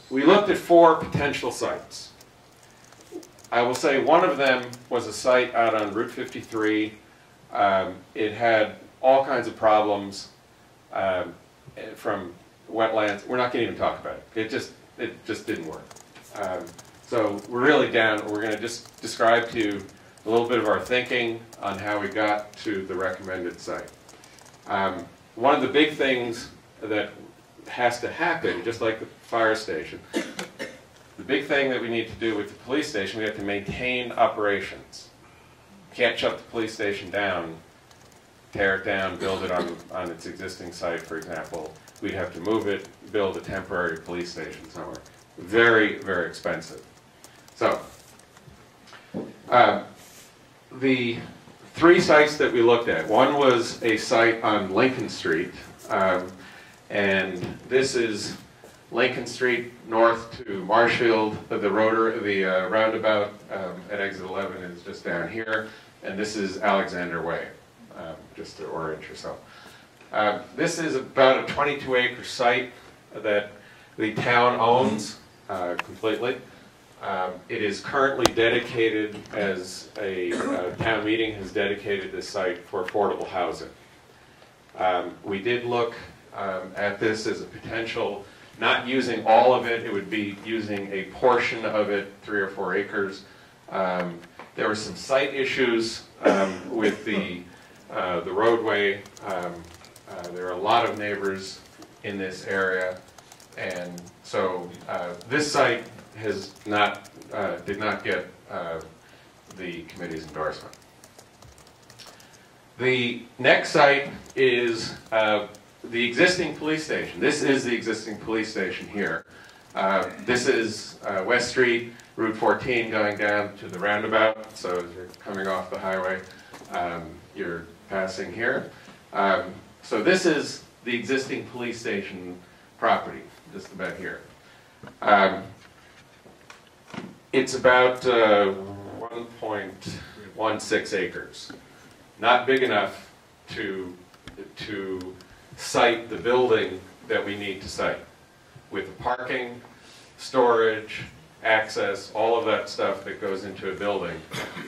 We looked at 4 potential sites. I will say one of them was a site out on Route 53. It had all kinds of problems from wetlands. We're not going to even talk about it. It just didn't work. So we're really down. We're going to just describe to you a little bit of our thinking on how we got to the recommended site. One of the big things that has to happen, just like the fire station, the big thing that we need to do with the police station, we have to maintain operations. Can't shut the police station down, tear it down, build it on its existing site, for example. We'd have to move it, build a temporary police station somewhere. Very, very expensive. So, the 3 sites that we looked at, one was a site on Lincoln Street, and this is Lincoln Street north to Marshfield. The roundabout at exit 11 is just down here, and this is Alexander Way, just an orange or so. This is about a 22-acre site that the town owns completely. It is currently dedicated as a town meeting has dedicated this site for affordable housing. We did look at this as a potential, not using all of it, it would be using a portion of it, 3 or 4 acres. There were some site issues with the roadway. There are a lot of neighbors in this area, and so this site has not did not get the committee's endorsement. The next site is the existing police station. This is the existing police station here. This is West Street, Route 14 going down to the roundabout. So as you're coming off the highway, you're passing here. So this is the existing police station property, just about here. It's about 1.16 acres. Not big enough to site the building that we need to site. With the parking, storage, access, all of that stuff that goes into a building,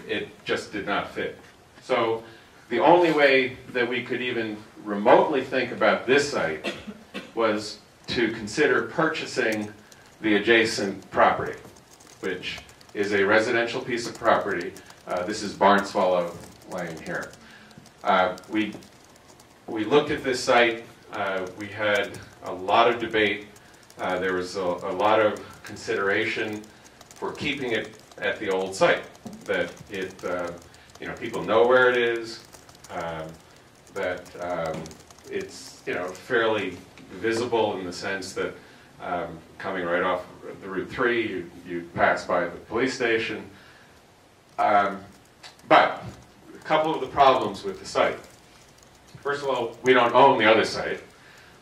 it just did not fit. So the only way that we could even remotely think about this site was to consider purchasing the adjacent property, which is a residential piece of property. This is Barnswallow Lane here. We looked at this site. We had a lot of debate. There was a lot of consideration for keeping it at the old site. That it, people know where it is. That it's, fairly visible in the sense that coming right off the Route 3, you pass by the police station. But a couple of the problems with the site. First of all, we don't own the other site,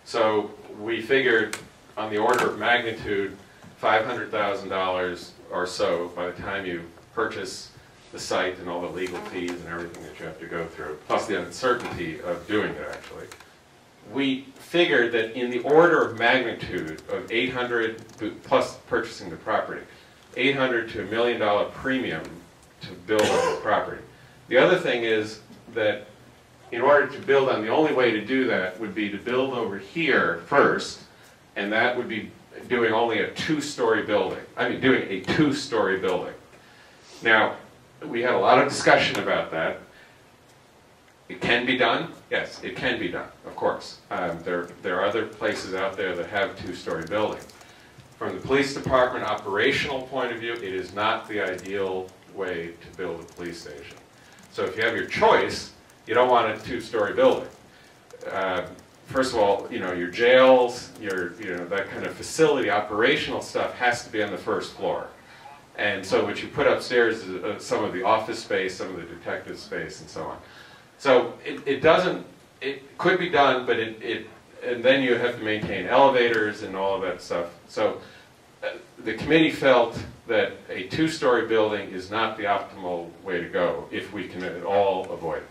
so we figured on the order of magnitude $500,000 or so by the time you purchase the site and all the legal fees and everything that you have to go through, plus the uncertainty of doing it actually. We figured that in the order of magnitude of 800, plus purchasing the property, $800 to $1 million premium to build on the property. The other thing is that in order to build on, the only way to do that would be to build over here first, and that would be doing only a 2-story building. I mean, doing a 2-story building. Now, we had a lot of discussion about that. It can be done. Yes, it can be done, of course. There are other places out there that have 2-story buildings. From the police department operational point of view, it is not the ideal way to build a police station. So if you have your choice, you don't want a 2-story building. First of all, your jails, that kind of facility operational stuff has to be on the first floor. And so what you put upstairs is some of the office space, some of the detective space, and so on. So it could be done, but and then you have to maintain elevators and all of that stuff. So the committee felt that a 2-story building is not the optimal way to go if we can at all avoid it.